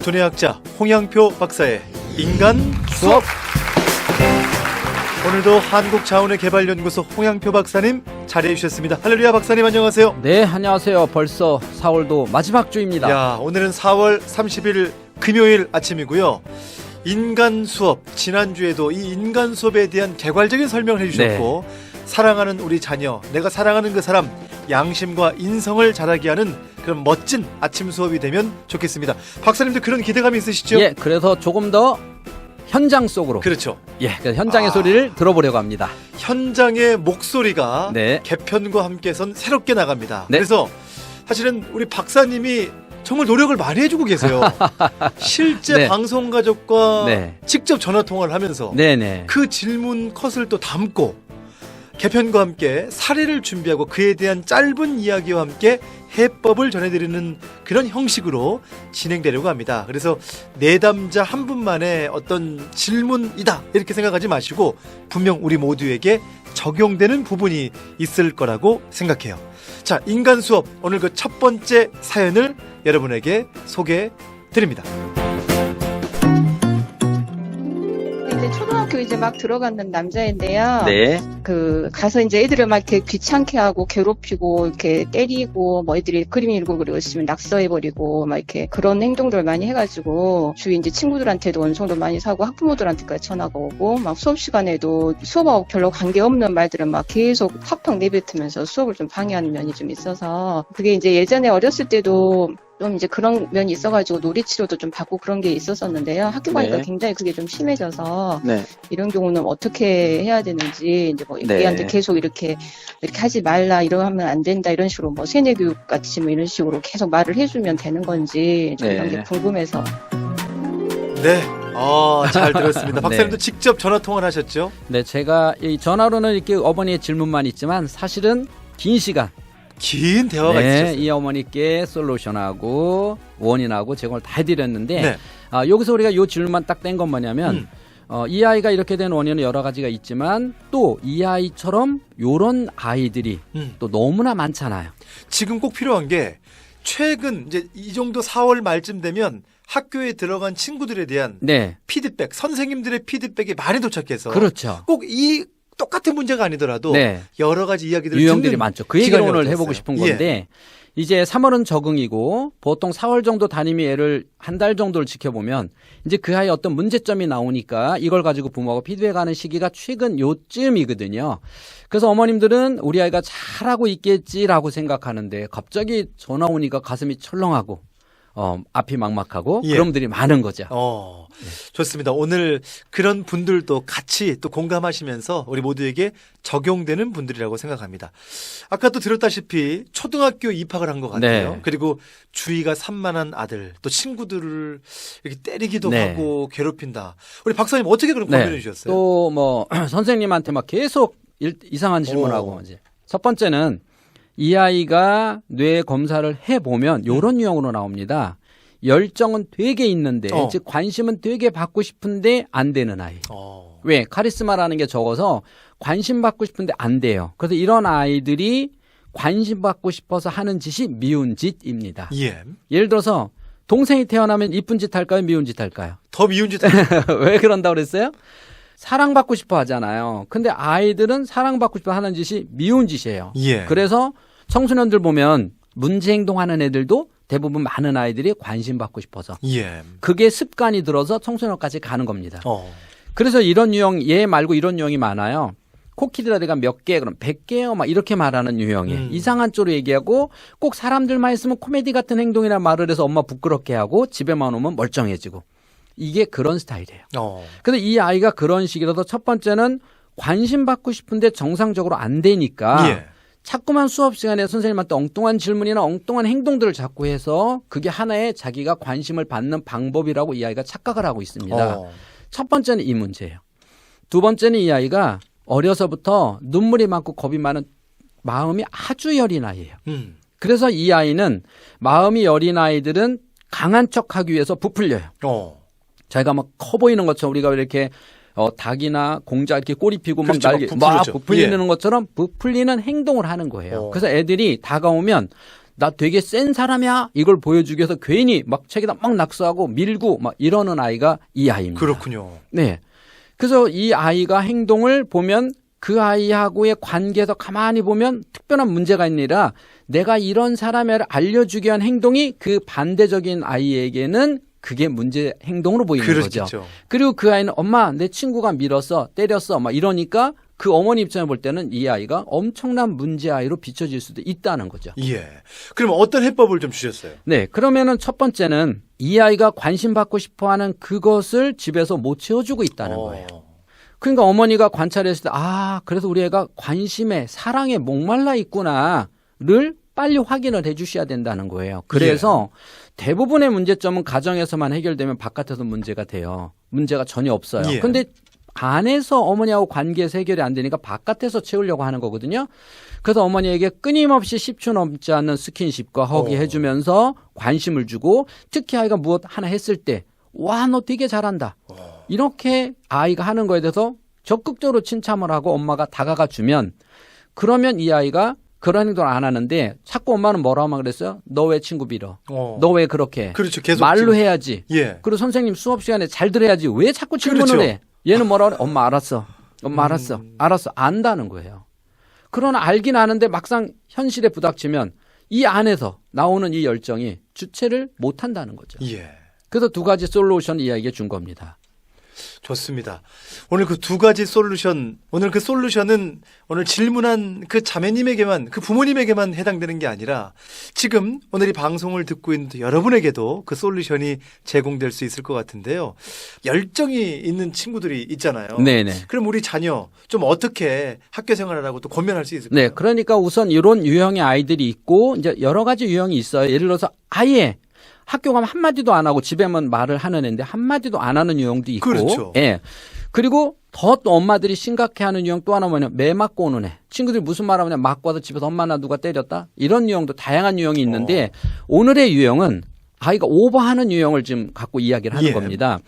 두뇌학자 홍양표 박사의 인간 수업. 오늘도 한국자원의개발연구소 홍양표 박사님 자리해 주셨습니다. 할렐루야 박사님 안녕하세요. 네, 안녕하세요. 벌써 4월도 마지막 주입니다. 야, 오늘은 4월 30일 금요일 아침이고요. 인간 수업, 지난주에도 이 인간 수업에 대한 개괄적인 설명을 해주셨고 사랑하는 우리 자녀, 내가 사랑하는 그 사람, 양심과 인성을 자라게 하는 그런 멋진 아침 수업이 되면 좋겠습니다. 박사님도 그런 기대감이 있으시죠? 예, 그래서 조금 더 현장 속으로. 그렇죠. 예, 그래서 현장의 소리를 들어보려고 합니다. 현장의 목소리가 네. 개편과 함께선 새롭게 나갑니다. 네. 그래서 사실은 우리 박사님이 정말 노력을 많이 해주고 계세요. 실제 네. 방송 가족과 네. 직접 전화 통화를 하면서 네네. 그 질문 컷을 또 담고 개편과 함께 사례를 준비하고 그에 대한 짧은 이야기와 함께 해법을 전해드리는 그런 형식으로 진행되려고 합니다. 그래서 내담자 한 분만의 어떤 질문이다 이렇게 생각하지 마시고 분명 우리 모두에게 적용되는 부분이 있을 거라고 생각해요. 자, 인간 수업 오늘 그 첫 번째 사연을 여러분에게 소개해 드립니다. 이제 초등학교 이제 막 들어가는 남자인데요. 네. 가서 이제 애들을 막 이렇게 귀찮게 하고 괴롭히고 이렇게 때리고 뭐 애들이 그림 읽고 그리고 있으면 낙서해버리고 막 이렇게 그런 행동들 많이 해가지고 주위 이제 친구들한테도 원성도 많이 사고 학부모들한테까지 전화가 오고 막 수업 시간에도 수업하고 별로 관계없는 말들은 막 계속 팍팍 내뱉으면서 수업을 좀 방해하는 면이 좀 있어서 그게 이제 예전에 어렸을 때도 좀 이제 그런 면이 있어가지고 놀이치료도 좀 받고 그런 게 있었었는데요. 학교 가니까 네. 굉장히 그게 좀 심해져서 네. 이런 경우는 어떻게 해야 되는지 이제 뭐 네. 얘한테 계속 이렇게 하지 말라 이러면 안 된다 이런 식으로 뭐 세뇌 교육 같이 뭐 이런 식으로 계속 말을 해주면 되는 건지 좀 이런 네. 게 궁금해서. 네, 잘 들었습니다. 박사님도 네. 직접 전화 통화를 하셨죠? 네, 제가 이 전화로는 이렇게 어머니의 질문만 있지만 사실은 긴 시간. 긴 대화가 있으셨어요. 이 어머니께 솔루션하고 원인하고 제공을 다 해드렸는데 네. 여기서 우리가 이 질문만 딱 뗀 건 뭐냐면 이 아이가 이렇게 된 원인은 여러 가지가 있지만 또 이 아이처럼 요런 아이들이 또 너무나 많잖아요. 지금 꼭 필요한 게 최근 이제 이 정도 4월 말쯤 되면 학교에 들어간 친구들에 대한 네. 피드백, 선생님들의 피드백이 많이 도착해서 그렇죠. 꼭 이 똑같은 문제가 아니더라도 네. 여러 가지 이야기들을 유형들이 듣는 많죠. 그 얘기를 기간이 오늘 어땠어요? 해보고 싶은 건데 이제 3월은 적응이고 보통 4월 정도 담임이 애를 한 달 정도를 지켜보면 이제 그 아이의 어떤 문제점이 나오니까 이걸 가지고 부모하고 피드백하는 시기가 최근 요쯤이거든요. 그래서 어머님들은 우리 아이가 잘하고 있겠지라고 생각하는데 갑자기 전화 오니까 가슴이 철렁하고 앞이 막막하고 예. 그런 분들이 많은 거죠. 좋습니다. 오늘 그런 분들도 같이 또 공감하시면서 우리 모두에게 적용되는 분들이라고 생각합니다. 아까 또 들었다시피 초등학교 입학을 한 것 같아요. 네. 그리고 주의가 산만한 아들, 또 친구들을 이렇게 때리기도 네. 하고 괴롭힌다. 우리 박사님 어떻게 그런 고민해 주셨어요? 또 뭐 선생님한테 막 계속 이상한 질문하고 이제 첫 번째는 이 아이가 뇌 검사를 해보면 이런 유형으로 나옵니다. 열정은 되게 있는데 즉 관심은 되게 받고 싶은데 안 되는 아이. 왜? 카리스마라는 게 적어서 관심 받고 싶은데 안 돼요. 그래서 이런 아이들이 관심 받고 싶어서 하는 짓이 미운 짓입니다. 예. 예를 들어서 동생이 태어나면 이쁜 짓 할까요? 미운 짓 할까요? 더 미운 짓 왜 그런다고 그랬어요? 사랑받고 싶어 하잖아요. 근데 아이들은 사랑받고 싶어 하는 짓이 미운 짓이에요. 예. 그래서 청소년들 보면 문제 행동하는 애들도 대부분 많은 아이들이 관심 받고 싶어서 예. 그게 습관이 들어서 청소년까지 가는 겁니다. 그래서 이런 유형, 얘 말고 이런 유형이 많아요. 코끼리다리가 몇 개, 그럼 100개요, 막 이렇게 말하는 유형이에요. 이상한 쪽으로 얘기하고 꼭 사람들만 있으면 코미디 같은 행동이라 말을 해서 엄마 부끄럽게 하고 집에만 오면 멀쩡해지고. 이게 그런 스타일이에요. 근데 이 아이가 그런 식이라서 첫 번째는 관심 받고 싶은데 정상적으로 안 되니까 예. 자꾸만 수업 시간에 선생님한테 엉뚱한 질문이나 엉뚱한 행동들을 자꾸 해서 그게 하나의 자기가 관심을 받는 방법이라고 이 아이가 착각을 하고 있습니다. 첫 번째는 이 문제예요. 두 번째는 이 아이가 어려서부터 눈물이 많고 겁이 많은 마음이 아주 여린 아이예요. 그래서 이 아이는 마음이 여린 아이들은 강한 척하기 위해서 부풀려요. 자기가 막 커 보이는 것처럼 우리가 이렇게 닭이나 공자 이렇게 꼬리 피고 그렇죠. 막 날개 막 막 부풀리죠. 부풀리는 것처럼 부풀리는 행동을 하는 거예요. 그래서 애들이 다가오면 나 되게 센 사람이야 이걸 보여주기 위해서 괜히 막 책에다 막 낙서하고 밀고 막 이러는 아이가 이 아이입니다. 그렇군요. 네. 그래서 이 아이가 행동을 보면 그 아이하고의 관계에서 가만히 보면 특별한 문제가 아니라 내가 이런 사람을 알려주기 위한 행동이 그 반대적인 아이에게는 그게 문제 행동으로 보이는 그렇겠죠. 거죠. 그리고 그 아이는 엄마 내 친구가 밀었어 때렸어 막 이러니까 그 어머니 입장에 볼 때는 이 아이가 엄청난 문제 아이로 비춰질 수도 있다는 거죠. 예. 그럼 어떤 해법을 좀 주셨어요? 네, 그러면은 첫 번째는 이 아이가 관심 받고 싶어하는 그것을 집에서 못 채워주고 있다는 거예요. 그러니까 어머니가 관찰했을 때 아, 그래서 우리 애가 관심에 사랑에 목말라 있구나를 빨리 확인을 해 주셔야 된다는 거예요. 그래서 대부분의 문제점은 가정에서만 해결되면 바깥에서 문제가 돼요. 문제가 전혀 없어요. 예. 근데 안에서 어머니하고 관계에서 해결이 안 되니까 바깥에서 채우려고 하는 거거든요. 그래서 어머니에게 끊임없이 10초 넘지 않는 스킨십과 허기 해주면서 관심을 주고 특히 아이가 무엇 하나 했을 때 와, 너 되게 잘한다. 이렇게 아이가 하는 거에 대해서 적극적으로 칭찬을 하고 엄마가 다가가 주면 그러면 이 아이가 그런 행동을 안 하는데 자꾸 엄마는 뭐라고 하면 그랬어요? 너 왜 친구 빌어? 너 왜 그렇게? 그렇죠. 계속 말로 지금. 해야지. 예. 그리고 선생님 수업 시간에 잘 들어야지. 왜 자꾸 질문을 그렇죠. 해? 얘는 뭐라 그래? 엄마 알았어. 엄마 알았어. 알았어. 안다는 거예요. 그러나 알긴 아는데 막상 현실에 부닥치면 이 안에서 나오는 이 열정이 주체를 못 한다는 거죠. 예. 그래서 두 가지 솔루션 이야기해 준 겁니다. 좋습니다. 오늘 그 두 가지 솔루션, 오늘 그 솔루션은 오늘 질문한 그 자매님에게만, 그 부모님에게만 해당되는 게 아니라 지금 오늘 이 방송을 듣고 있는 여러분에게도 그 솔루션이 제공될 수 있을 것 같은데요. 열정이 있는 친구들이 있잖아요. 네네. 그럼 우리 자녀 좀 어떻게 학교 생활을 하고 또 권면할 수 있을까요? 네. 그러니까 우선 이런 유형의 아이들이 있고 이제 여러 가지 유형이 있어요. 예를 들어서 아예 학교 가면 한마디도 안 하고 집에만 말을 하는 애인데 한마디도 안 하는 유형도 있고. 그렇죠. 예. 그리고 더 또 엄마들이 심각해하는 유형 또 하나 뭐냐면 매 맞고 오는 애. 친구들이 무슨 말하면 맞고 와서 집에서 엄마 나 누가 때렸다? 이런 유형도 다양한 유형이 있는데 오늘의 유형은 아이가 오버하는 유형을 지금 갖고 이야기를 하는 겁니다.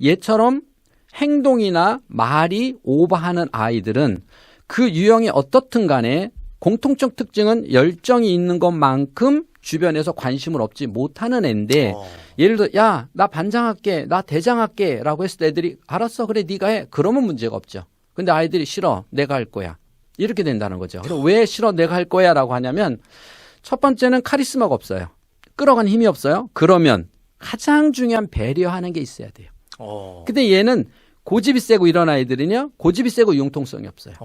얘처럼 행동이나 말이 오버하는 아이들은 그 유형이 어떻든 간에 공통적 특징은 열정이 있는 것만큼 주변에서 관심을 얻지 못하는 애인데 예를 들어 야, 나 반장할게, 나 대장할게 라고 했을 때 애들이 알았어, 그래 네가 해. 그러면 문제가 없죠. 근데 아이들이 싫어, 내가 할 거야. 이렇게 된다는 거죠. 그럼 왜 싫어, 내가 할 거야 라고 하냐면 첫 번째는 카리스마가 없어요. 끌어간 힘이 없어요. 그러면 가장 중요한 배려하는 게 있어야 돼요. 근데 얘는 고집이 세고 이런 아이들은요, 고집이 세고 융통성이 없어요.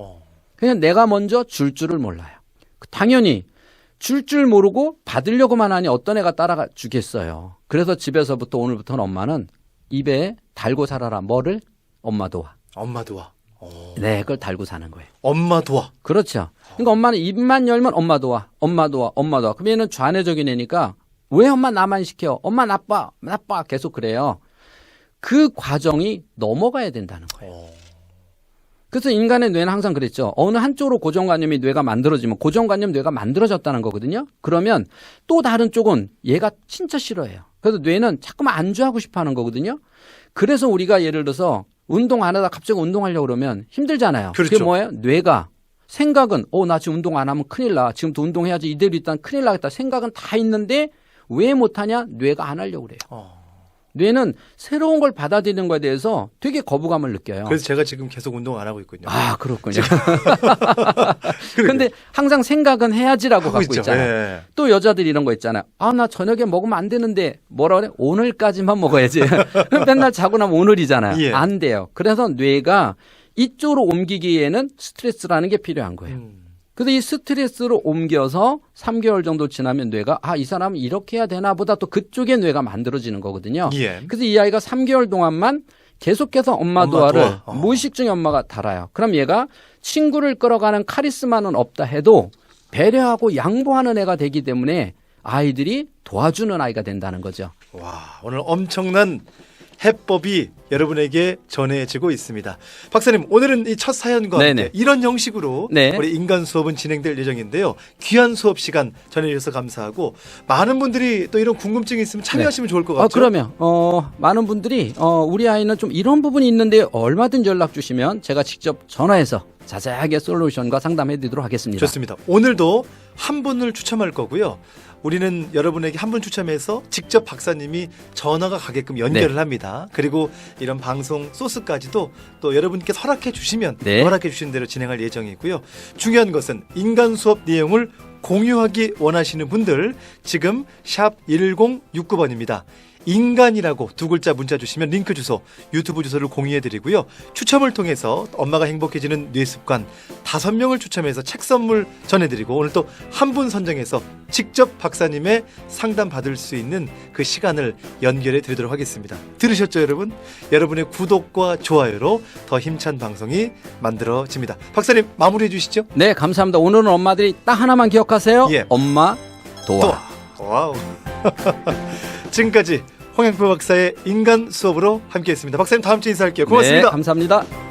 그냥 내가 먼저 줄 줄을 몰라요. 당연히 줄 줄 모르고 받으려고만 하니 어떤 애가 따라가 주겠어요. 그래서 집에서부터 오늘부터는 엄마는 입에 달고 살아라. 뭐를? 엄마 도와. 엄마 도와. 네, 그걸 달고 사는 거예요. 엄마 도와. 그렇죠. 그러니까 엄마는 입만 열면 엄마 도와, 엄마 도와, 엄마 도와. 그럼 얘는 좌뇌적인 애니까 왜 엄마 나만 시켜? 엄마 나빠, 나빠. 계속 그래요. 그 과정이 넘어가야 된다는 거예요. 그래서 인간의 뇌는 항상 그랬죠. 어느 한쪽으로 고정관념이 뇌가 만들어지면 고정관념 뇌가 만들어졌다는 거거든요. 그러면 또 다른 쪽은 얘가 진짜 싫어해요. 그래서 뇌는 자꾸만 안주하고 싶어 하는 거거든요. 그래서 우리가 예를 들어서 운동 안 하다 갑자기 운동하려고 그러면 힘들잖아요. 그렇죠. 그게 뭐예요? 뇌가 생각은 나 지금 운동 안 하면 큰일 나. 지금부터 운동해야지. 이대로 있다면 큰일 나겠다. 생각은 다 있는데 왜 못하냐? 뇌가 안 하려고 그래요. 뇌는 새로운 걸 받아들이는 거에 대해서 되게 거부감을 느껴요. 그래서 제가 지금 계속 운동 안 하고 있거든요. 아, 그렇군요. 그런데 항상 생각은 해야지라고 갖고 있잖아요. 예. 또 여자들이 이런 거 있잖아요. 아, 나 저녁에 먹으면 안 되는데 뭐라 그래? 오늘까지만 먹어야지. 맨날 자고 나면 오늘이잖아요. 예. 안 돼요. 그래서 뇌가 이쪽으로 옮기기에는 스트레스라는 게 필요한 거예요. 그래서 이 스트레스로 옮겨서 3개월 정도 지나면 뇌가 이 사람은 이렇게 해야 되나 보다 또 그쪽에 뇌가 만들어지는 거거든요. 예. 그래서 이 아이가 3개월 동안만 계속해서 엄마 도와를 무의식 중에 엄마가 달아요. 그럼 얘가 친구를 끌어가는 카리스마는 없다 해도 배려하고 양보하는 애가 되기 때문에 아이들이 도와주는 아이가 된다는 거죠. 와, 오늘 엄청난 해법이 여러분에게 전해지고 있습니다. 박사님, 오늘은 이 첫 사연과 네네. 함께 이런 형식으로 네. 우리 인간 수업은 진행될 예정인데요. 귀한 수업 시간 전해주셔서 감사하고 많은 분들이 또 이런 궁금증이 있으면 참여하시면 좋을 것 같죠? 그러면 많은 분들이 우리 아이는 좀 이런 부분이 있는데 얼마든지 연락 주시면 제가 직접 전화해서 자세하게 솔루션과 상담해드리도록 하겠습니다. 좋습니다. 오늘도 한 분을 추첨할 거고요. 우리는 여러분에게 한 분 추첨해서 직접 박사님이 전화가 가게끔 연결을 네. 합니다. 그리고 이런 방송 소스까지도 또 여러분께서 허락해 주시면 네. 허락해 주신 대로 진행할 예정이고요. 중요한 것은 인간 수업 내용을 공유하기 원하시는 분들 지금 샵 1069번입니다. 인간이라고 두 글자 문자 주시면 링크 주소, 유튜브 주소를 공유해 드리고요. 추첨을 통해서 엄마가 행복해지는 뇌습관 5명을 추첨해서 책 선물 전해드리고 오늘 또 한 분 선정해서 직접 박사님의 상담 받을 수 있는 그 시간을 연결해 드리도록 하겠습니다. 들으셨죠, 여러분? 여러분의 구독과 좋아요로 더 힘찬 방송이 만들어집니다. 박사님 마무리해 주시죠. 네, 감사합니다. 오늘은 엄마들이 딱 하나만 기억하세요. 예. 엄마 도와. 와우. 지금까지 홍양표 박사의 인간 수업으로 함께했습니다. 박사님 다음 주에 인사할게요. 고맙습니다. 네, 감사합니다.